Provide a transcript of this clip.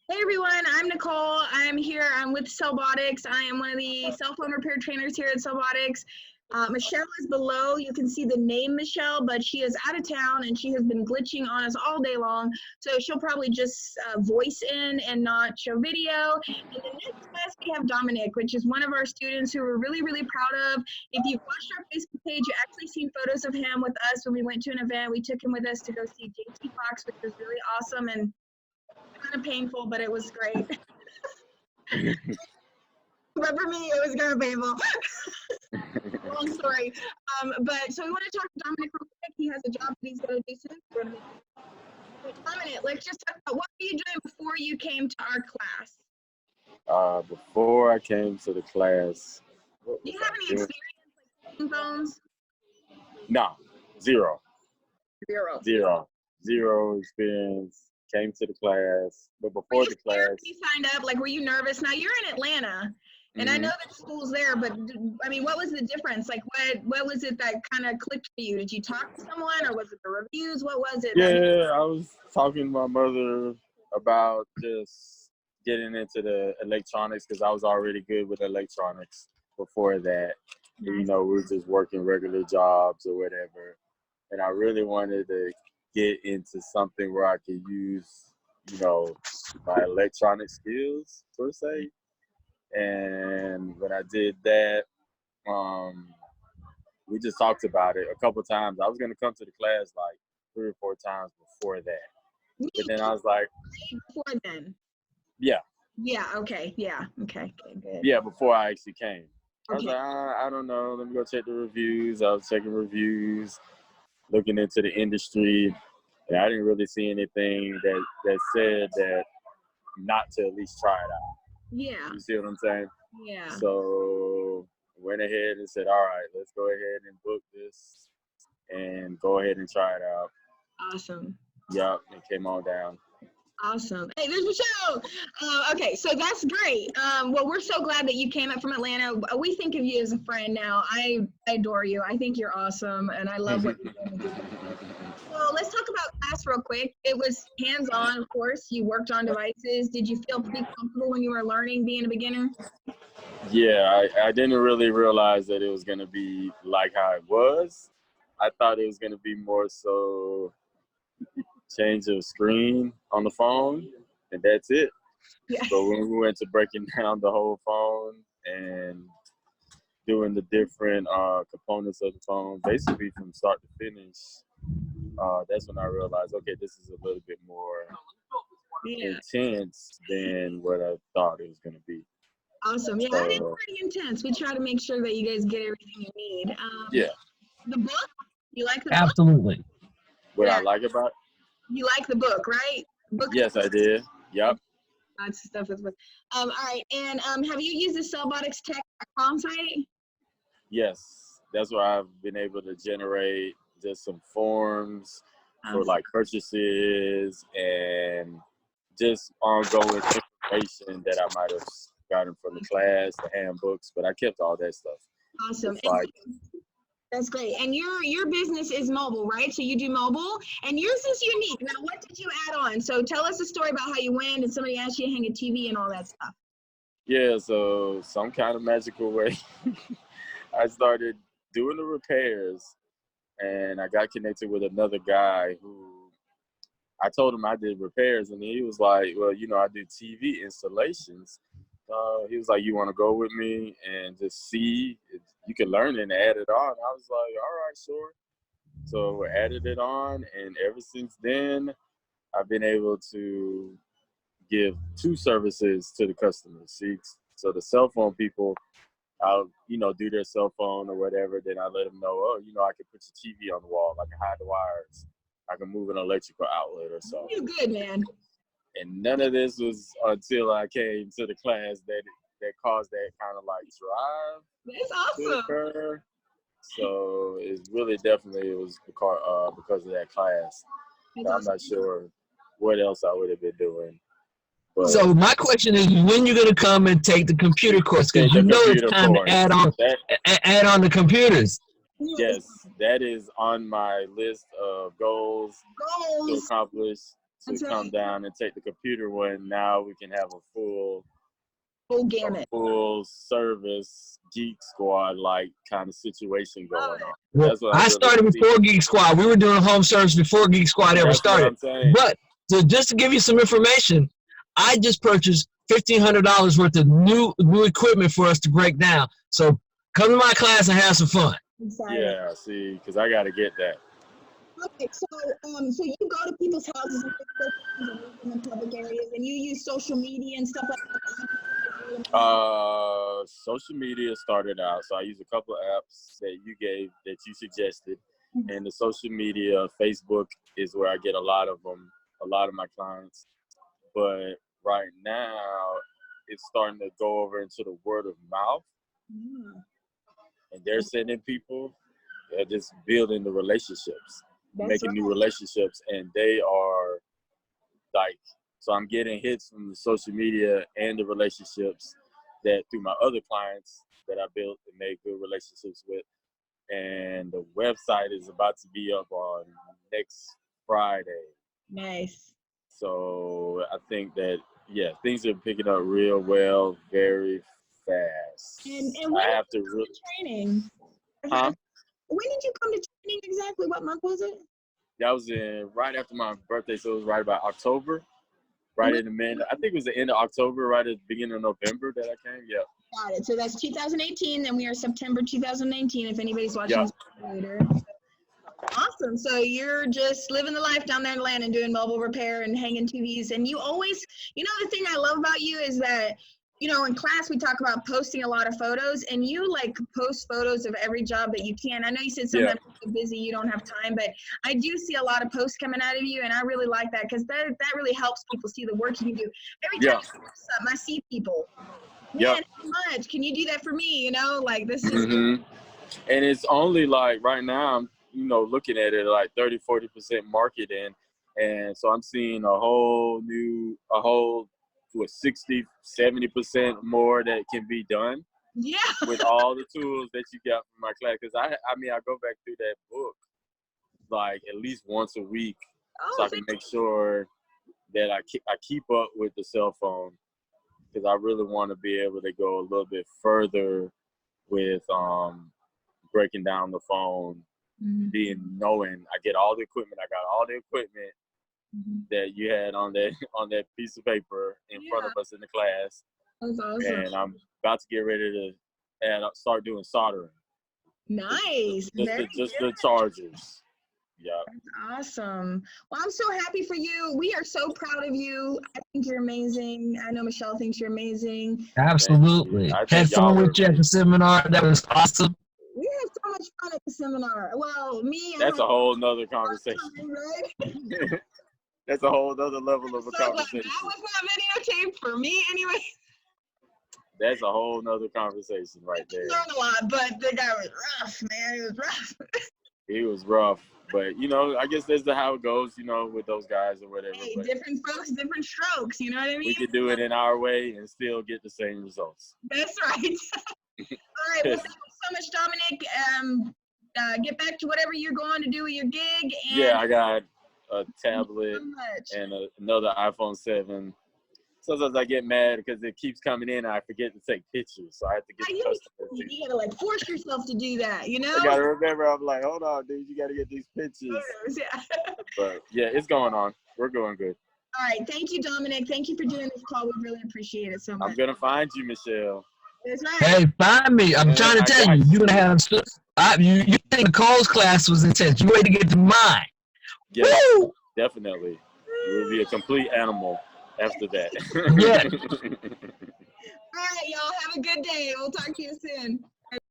Hey everyone, I'm Nicole. I'm here. I'm with Cellbotics. I am one of the cell phone repair trainers here at Cellbotics. Michelle is below. You can see the name Michelle, but she is out of town and she has been glitching on us all day long. So she'll probably just voice in and not show video. In the next class, we have Dominic, which is one of our students who we're really, really proud of. If you've watched our Facebook page, you actually seen photos of him with us when we went to an event. We took him with us to go see JT Fox, which was really awesome and kind of painful, but it was great. But for me, it was kind of painful. Long story. But so we want to talk to Dominic real quick. He has a job that he's going to do soon. Dominic, let's just talk about what were you doing before you came to our class? Before I came to the class, Do you have any experience like fixing phones? No, zero experience. Came to the class, but before the class, you signed up. Like, were you nervous? Now you're in Atlanta, and I know there's schools there, but I mean, what was the difference? Like, what was it that kind of clicked for you? Did you talk to someone, or was it the reviews? What was it? Yeah, I was talking to my mother about just getting into the electronics because I was already good with electronics before that. Nice. You know, we were just working regular jobs or whatever, and I really wanted to get into something where I could use, you know, my electronic skills per se. And when I did that, we just talked about it a couple times. I was gonna come to the class like 3 or 4 times before that, but then I was like, before then. Yeah. Yeah. Okay. Yeah. Okay. Good. Yeah, before I actually came. Okay. I was like, I don't know. Let me go check the reviews. I was checking reviews, looking into the industry. And I didn't really see anything that said that not to at least try it out. Yeah. You see what I'm saying? Yeah. So went ahead and said, all right, let's go ahead and book this and go ahead and try it out. Awesome. Yep, it came on down. Awesome. Hey, there's Michelle. Okay, so that's great. Well, we're so glad that you came up from Atlanta. We think of you as a friend now. I adore you. I think you're awesome, and I love what you're doing. So let's talk about class real quick. It was hands-on, of course. You worked on devices. Did you feel pretty comfortable when you were learning, being a beginner? Yeah, I didn't really realize that it was going to be like how it was. I thought it was going to be more so change of screen on the phone, and that's it. Yeah. So when we went to breaking down the whole phone and doing the different components of the phone, basically from start to finish, that's when I realized, okay, this is a little bit more intense than what I thought it was going to be. Awesome. Yeah, it is pretty intense. We try to make sure that you guys get everything you need. Yeah. The book? You like the book? Absolutely. What I like about it? You like the book, right? Book. Yes, I did. Yep. Lots of stuff with book. All right. And have you used the cellboticstech.com site? Yes. That's where I've been able to generate just some forms for like purchases and just ongoing information that I might have gotten from the class, the handbooks, but I kept all that stuff. Awesome. That's great. And your business is mobile, right? So you do mobile, and yours is unique. Now, what did you add on? So tell us a story about how you went and somebody asked you to hang a TV and all that stuff. Yeah, so some kind of magical way, I started doing the repairs, and I got connected with another guy who I told him I did repairs, and he was like, well, you know, I do TV installations. He was like, you want to go with me and just see if you can learn it and add it on? I was like, all right, sure. So we added it on, and ever since then, I've been able to give 2 services to the customers. See, so the cell phone people, I'll, you know, do their cell phone or whatever. Then I let them know, oh, you know, I can put your TV on the wall. I can hide the wires. I can move an electrical outlet or so. You're good, man. And none of this was until I came to the class that caused that kind of like drive. That's awesome. To occur. So it's really definitely it was because of that class. I'm awesome. Not sure what else I would have been doing. But so my question is, when you're gonna come and take the computer course? Because you know it's time to add on the computers. Yes, that is on my list of goals to accomplish That's come right. down and take the computer one. Now we can have a full gamut. Full service Geek Squad like kind of situation going on. Well, That's what I really started before Geek Squad. We were doing home service before Geek Squad ever started. What I'm saying. But just to give you some information, I just purchased $1,500 worth of new equipment for us to break down. So come to my class and have some fun. Yeah, see, because I got to get that. Okay, so you go to people's houses and leave them in public areas, and you use social media and stuff like that. Social media started out, so I use a couple of apps that you suggested, and the social media, Facebook is where I get a lot of my clients. But right now, it's starting to go over into the word of mouth, and they're sending people, they're just building the relationships. Making new relationships, and they are like, so I'm getting hits from the social media and the relationships that through my other clients that I built and made good relationships with. And the website is about to be up on next Friday. Nice. So I think that, yeah, things are picking up real well, very fast. And when I have to training. Huh? When did you come to training exactly? What month was it? That was right after my birthday, so it was right about October, right in the middle. I think it was the end of October, right at the beginning of November that I came. Yeah. Got it. So that's 2018, and we are September 2019. If anybody's watching this later. Awesome. So you're just living the life down there in Atlanta and doing mobile repair and hanging TVs. And you always, the thing I love about you is that, in class we talk about posting a lot of photos, and you like post photos of every job that you can. I know you said sometimes you're busy, you don't have time, but I do see a lot of posts coming out of you, and I really like that because that really helps people see the work you do. Every time you post something, I see people. Man, how much? Can you do that for me? Like this is. And it's only like right now I'm looking at it like 30-40% marketing, and so I'm seeing a whole 60-70% more that can be done with all the tools that you got from my class. Because I go back through that book like at least once a week, so I can make sure that I keep up with the cell phone, because I really want to be able to go a little bit further with breaking down the phone, knowing I get all the equipment. I got all the equipment that you had on that piece of paper in front of us in the class. That's awesome. And I'm about to get ready to start doing soldering. Nice. Just the chargers. Yeah. That's awesome. Well, I'm so happy for you. We are so proud of you. I think you're amazing. I know Michelle thinks you're amazing. Absolutely. Had fun with you at the seminar. That was awesome. We had so much fun at the seminar. Well, That's a whole nother conversation. Right? That's a whole other level of a conversation. That was not videotaped for me anyway. That's a whole nother conversation right there. I learned a lot, but the guy was rough, man. He was rough. He was rough. But, I guess that's how it goes, with those guys or whatever. Hey, but different folks, different strokes, you know what I mean? We could do it in our way and still get the same results. That's right. All right, well, thank you so much, Dominic. Get back to whatever you're going to do with your gig. And I got a tablet and another iPhone 7. Sometimes I get mad because it keeps coming in and I forget to take pictures. So I have to get the customer. You got to force yourself to do that, I got to remember, I'm like, hold on, dude, you got to get these pictures. But it's going on. We're going good. All right. Thank you, Dominic. Thank you for doing this call. We really appreciate it so much. I'm going to find you, Michelle. That's right. Hey, find me. I'm trying to tell you. You're going to have you think Nicole's class was intense. You ready to get to mine. Yeah, definitely. You will be a complete animal after that. Yeah. All right, y'all. Have a good day. We'll talk to you soon.